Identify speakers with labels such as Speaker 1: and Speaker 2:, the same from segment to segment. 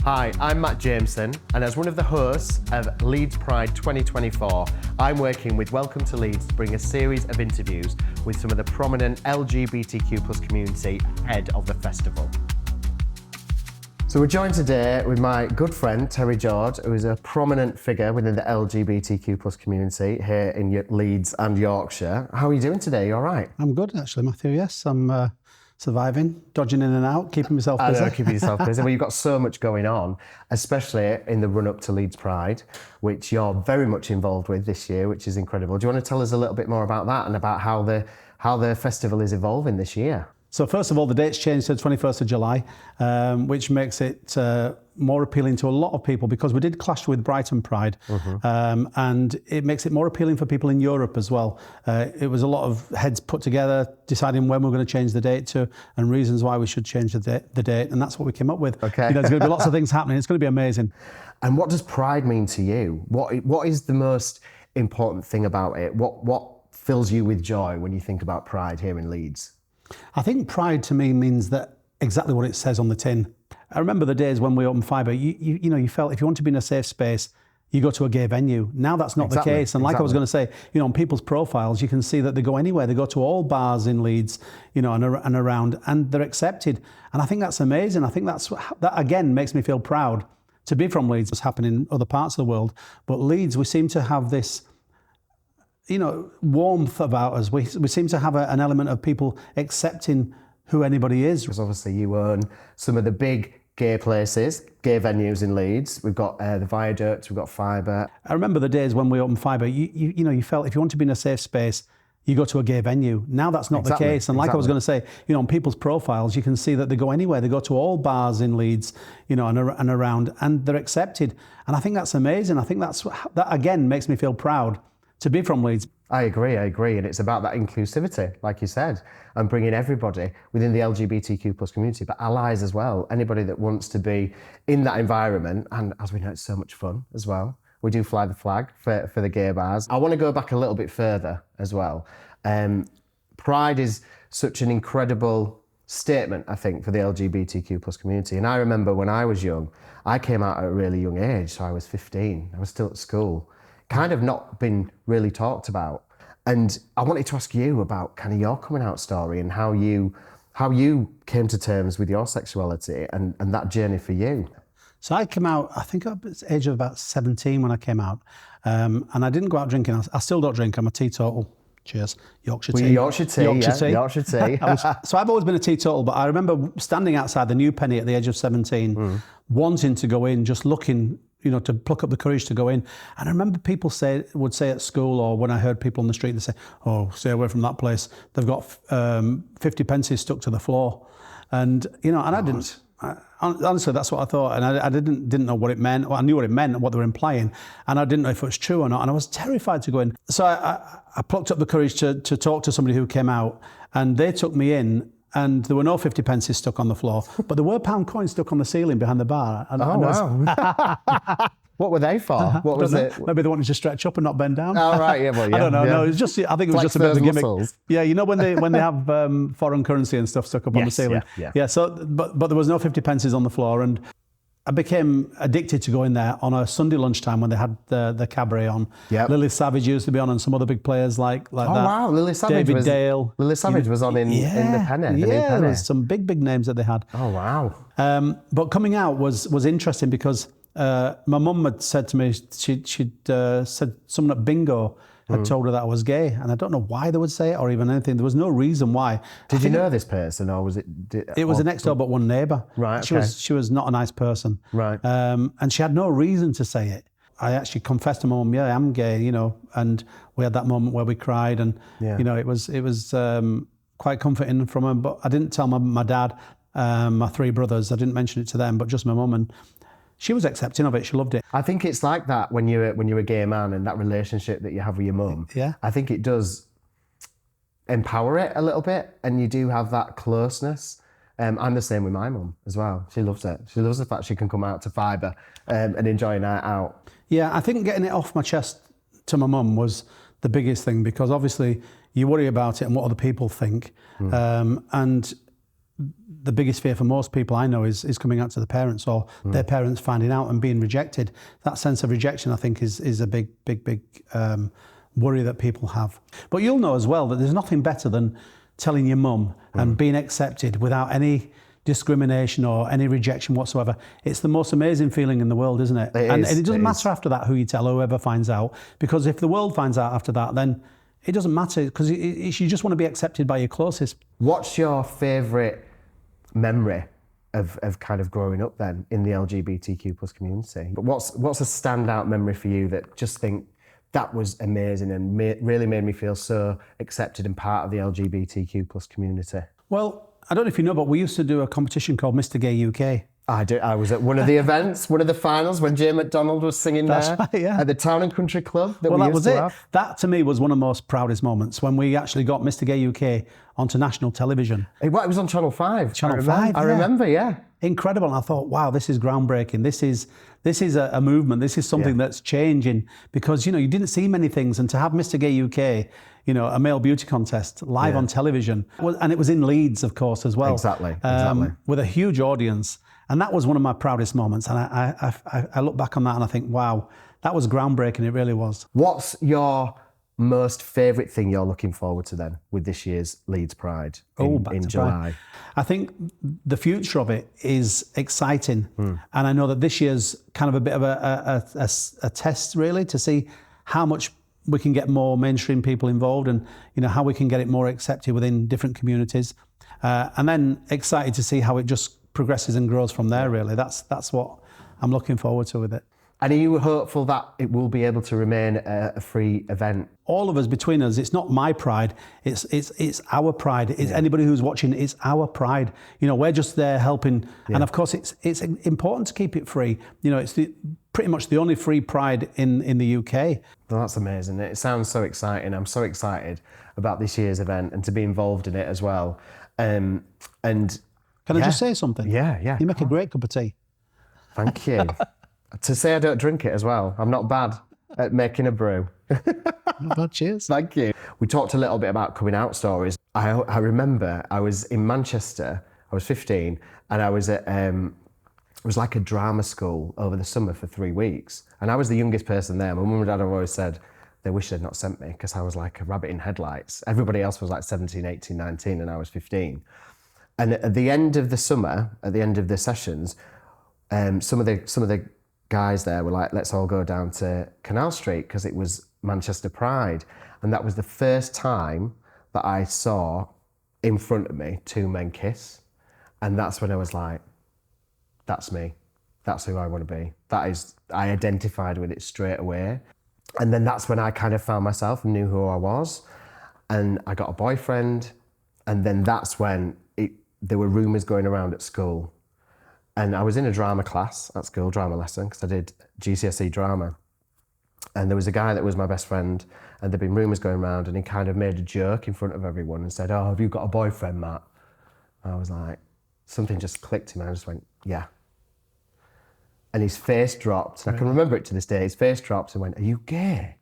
Speaker 1: Hi, I'm Matt Jameson, and as one of the hosts of Leeds Pride 2024, I'm working with Welcome to Leeds to bring a series of interviews with some of the prominent LGBTQ+ community ahead of the festival. So we're joined today with my good friend, Terry George, who is a prominent figure within the LGBTQ+ community here in Leeds and Yorkshire. How are you doing today? You all right?
Speaker 2: I'm good, actually, Matthew, yes. I'm surviving, dodging in and out, keeping myself busy.
Speaker 1: I know, keeping yourself busy. Well, you've got so much going on, especially in the run-up to Leeds Pride, which you're very much involved with this year, which is incredible. Do you want to tell us a little bit more about that and about how the festival is evolving this year?
Speaker 2: So first of all, the date's changed to the 21st of July, which makes it more appealing to a lot of people because we did clash with Brighton Pride, and it makes it more appealing for people in Europe as well. It was a lot of heads put together, deciding when we're going to change the date to and reasons why we should change the date, and that's what we came up with.
Speaker 1: Okay.
Speaker 2: There's going to be lots of things happening. It's going to be amazing.
Speaker 1: And what does Pride mean to you? What is the most important thing about it? What fills you with joy when you think about Pride here in Leeds?
Speaker 2: I think Pride to me means that exactly what it says on the tin. I remember the days when we opened Fibre, you felt if you want to be in a safe space, you go to a gay venue. Now that's not the case. And like I was going to say, on people's profiles, you can see that they go anywhere. They go to all bars in Leeds, and around, and they're accepted. And I think that's amazing. I think that again makes me feel proud to be from Leeds. It's happening in other parts of the world. But Leeds, we seem to have this warmth about us. We seem to have an element of people accepting who anybody is.
Speaker 1: Because obviously you own some of the big gay places, gay venues in Leeds. We've got the Viaduct, we've got Fibre.
Speaker 2: I remember the days when we opened Fibre, you felt if you want to be in a safe space, you go to a gay venue. Now that's not the case. And like I was going to say, on people's profiles, you can see that they go anywhere. They go to all bars in Leeds, and around, and they're accepted. And I think that's amazing. I think that again makes me feel proud to be from Leeds.
Speaker 1: I agree. And it's about that inclusivity, like you said, and bringing everybody within the LGBTQ+ community, but allies as well. Anybody that wants to be in that environment. And as we know, it's so much fun as well. We do fly the flag for the gay bars. I want to go back a little bit further as well. Pride is such an incredible statement, I think, for the LGBTQ+ community. And I remember when I was young, I came out at a really young age. So I was 15. I was still at school. Kind of not been really talked about. And I wanted to ask you about kind of your coming out story and how you came to terms with your sexuality and that journey for you.
Speaker 2: So I came out, I think I was the age of about 17 when I came out. And I didn't go out drinking. I still don't drink. I'm a teetotal. Cheers. Yorkshire tea.
Speaker 1: Yorkshire tea. Yorkshire tea.
Speaker 2: So I've always been a teetotal, but I remember standing outside the New Penny at the age of 17, wanting to go in, just looking, to pluck up the courage to go in. And I remember people would say at school, or when I heard people on the street, they say, "Oh, stay away from that place. They've got 50 pences stuck to the floor." And, and I didn't. Honestly, that's what I thought. And I didn't know what it meant. Well, I knew what it meant and what they were implying. And I didn't know if it was true or not. And I was terrified to go in. So I plucked up the courage to talk to somebody who came out. And they took me in. And there were no 50 pences stuck on the floor, but there were £1 coins stuck on the ceiling behind the bar.
Speaker 1: Wow. What were they for? What was it?
Speaker 2: Maybe they wanted to stretch up and not bend down.
Speaker 1: Oh, right, yeah, well, yeah.
Speaker 2: I don't know.
Speaker 1: Yeah.
Speaker 2: No, it's just, I think it was just a bit of a gimmick.
Speaker 1: Muscles.
Speaker 2: Yeah, when they have foreign currency and stuff stuck up on the ceiling. Yeah. So, but there was no 50 pences on the floor, and I became addicted to going there on a Sunday lunchtime when they had the cabaret on. Yep. Lily Savage used to be on, and some other big players like that. Oh,
Speaker 1: wow. Lily Savage
Speaker 2: David Dale.
Speaker 1: Lily Savage was on in the Penny.
Speaker 2: Yeah, there was some big names that they had.
Speaker 1: Oh, wow.
Speaker 2: But coming out was interesting because my mum had said to me, she'd said someone at bingo had told her that I was gay, and I don't know why they would say it or even anything. There was no reason why.
Speaker 1: Did you know this person, or was it?
Speaker 2: It was a next door but one neighbour.
Speaker 1: Right.
Speaker 2: She was not a nice person.
Speaker 1: Right.
Speaker 2: And she had no reason to say it. I actually confessed to my mum, yeah, I'm gay, and we had that moment where we cried, and it was quite comforting from her. But I didn't tell my dad, my 3 brothers. I didn't mention it to them, but just my mum, and she was accepting of it. She loved it.
Speaker 1: I think it's like that when you're a gay man, and that relationship that you have with your mum.
Speaker 2: Yeah.
Speaker 1: I think it does empower it a little bit, and you do have that closeness. I'm the same with my mum as well. She loves it. She loves the fact she can come out to Fibre and enjoy a night out. Yeah,
Speaker 2: I think getting it off my chest to my mum was the biggest thing, because obviously you worry about it and what other people think. And the biggest fear for most people I know is coming out to the parents or their parents finding out and being rejected. That sense of rejection, I think, is a big worry that people have. But you'll know as well that there's nothing better than telling your mum and being accepted without any discrimination or any rejection whatsoever. It's the most amazing feeling in the world, isn't it? And it doesn't matter after that who you tell, whoever finds out, because if the world finds out after that, then it doesn't matter, because you just want to be accepted by your closest.
Speaker 1: What's your favourite memory of kind of growing up then in the LGBTQ plus community? But what's a standout memory for you that just think that was amazing and really made me feel so accepted and part of the LGBTQ plus community?
Speaker 2: Well, I don't know if you know, but we used to do a competition called Mr. Gay UK.
Speaker 1: I do. I was at one of the events, one of the finals, when Jay McDonald was singing there
Speaker 2: right, yeah.
Speaker 1: at the Town and Country Club.
Speaker 2: That was it. That to me was one of the most proudest moments, when we actually got Mr. Gay UK onto national television.
Speaker 1: It was on Channel 5.
Speaker 2: Channel 5.
Speaker 1: I remember, yeah.
Speaker 2: Incredible. And I thought, wow, this is groundbreaking. This is a movement. This is something that's changing, because you didn't see many things, and to have Mr. Gay UK, a male beauty contest live on television, and it was in Leeds, of course, as well.
Speaker 1: Exactly.
Speaker 2: With a huge audience. And that was one of my proudest moments. And I look back on that and I think, wow, that was groundbreaking. It really was.
Speaker 1: What's your most favourite thing you're looking forward to then with this year's Leeds Pride in July?
Speaker 2: I think the future of it is exciting. And I know that this year's kind of a bit of a test, really, to see how much we can get more mainstream people involved, and how we can get it more accepted within different communities. And then excited to see how it just progresses and grows from there, really. That's what I'm looking forward to with it.
Speaker 1: And are you hopeful that it will be able to remain a free event?
Speaker 2: All of us, between us, it's not my pride, it's our pride. It's anybody who's watching, it's our pride. We're just there helping. And of course, it's important to keep it free. It's pretty much the only free pride in the UK.
Speaker 1: Well, that's amazing. It sounds so exciting. I'm so excited about this year's event and to be involved in it as well. And
Speaker 2: can I just say something?
Speaker 1: Yeah.
Speaker 2: You make a great cup of tea.
Speaker 1: Thank you. To say I don't drink it as well. I'm not bad at making a brew.
Speaker 2: Not bad, cheers.
Speaker 1: Thank you. We talked a little bit about coming out stories. I remember I was in Manchester, I was 15, and I was at, it was like a drama school over the summer for 3 weeks. And I was the youngest person there. My mum and dad have always said they wish they'd not sent me, because I was like a rabbit in headlights. Everybody else was like 17, 18, 19, and I was 15. And at the end of the summer, at the end of the sessions, some of the guys there were like, let's all go down to Canal Street, because it was Manchester Pride. And that was the first time that I saw in front of me 2 men kiss. And that's when I was like, that's me. That's who I want to be. I identified with it straight away. And then that's when I kind of found myself and knew who I was. And I got a boyfriend. And then that's when there were rumours going around at school. And I was in a drama class at school, drama lesson, because I did GCSE drama. And there was a guy that was my best friend, and there'd been rumours going around, and he kind of made a joke in front of everyone and said, "Oh, have you got a boyfriend, Matt?" And I was like, something just clicked in me. I just went, "Yeah." And his face dropped. And I can remember it to this day. His face dropped and went, "Are you gay?"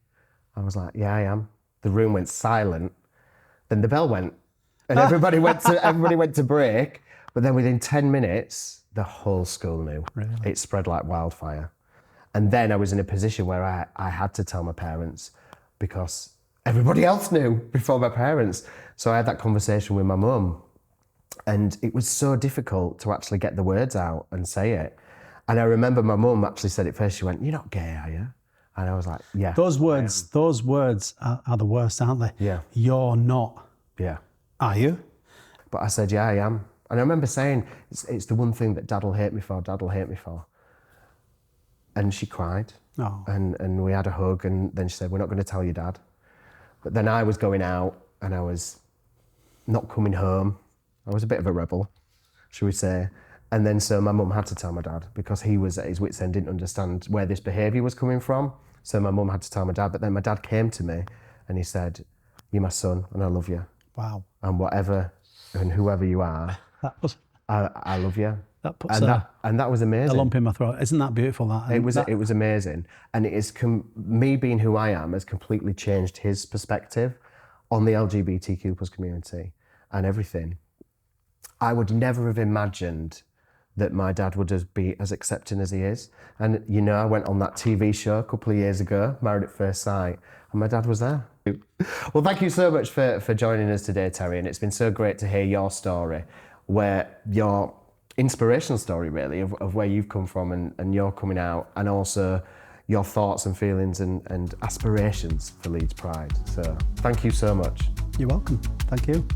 Speaker 1: I was like, "Yeah, I am." The room went silent. Then the bell went, and everybody went to break. But then within 10 minutes, the whole school knew.
Speaker 2: Really?
Speaker 1: It spread like wildfire. And then I was in a position where I had to tell my parents, because everybody else knew before my parents. So I had that conversation with my mum, and it was so difficult to actually get the words out and say it. And I remember my mum actually said it first. She went, "You're not gay, are you?" And I was like, "Yeah."
Speaker 2: Those words are the worst, aren't they?
Speaker 1: Yeah.
Speaker 2: You're not.
Speaker 1: Yeah.
Speaker 2: Are you?
Speaker 1: But I said, "Yeah, I am." And I remember saying, it's the one thing that Dad will hate me for, Dad will hate me for. And she cried.
Speaker 2: Oh.
Speaker 1: And we had a hug, and then she said, "We're not going to tell your dad." But then I was going out, and I was not coming home. I was a bit of a rebel, should we say. And then so my mum had to tell my dad, because he was at his wit's end, didn't understand where this behaviour was coming from. So my mum had to tell my dad. But then my dad came to me and he said, "You're my son and I love you.
Speaker 2: Wow.
Speaker 1: And whatever and whoever you are, I love you."
Speaker 2: That puts
Speaker 1: and that was amazing.
Speaker 2: a lump in my throat. Isn't that beautiful?
Speaker 1: It was amazing. And it is me being who I am has completely changed his perspective on the LGBTQ plus community and everything. I would never have imagined that my dad would be as accepting as he is. And, you know, I went on that TV show a couple of years ago, Married at First Sight, and my dad was there. Well, thank you so much for joining us today, Terry, and it's been so great to hear your story, where your inspirational story, really, of where you've come from and you're coming out, and also your thoughts and feelings and aspirations for Leeds Pride. So thank you so much.
Speaker 2: You're welcome. Thank you.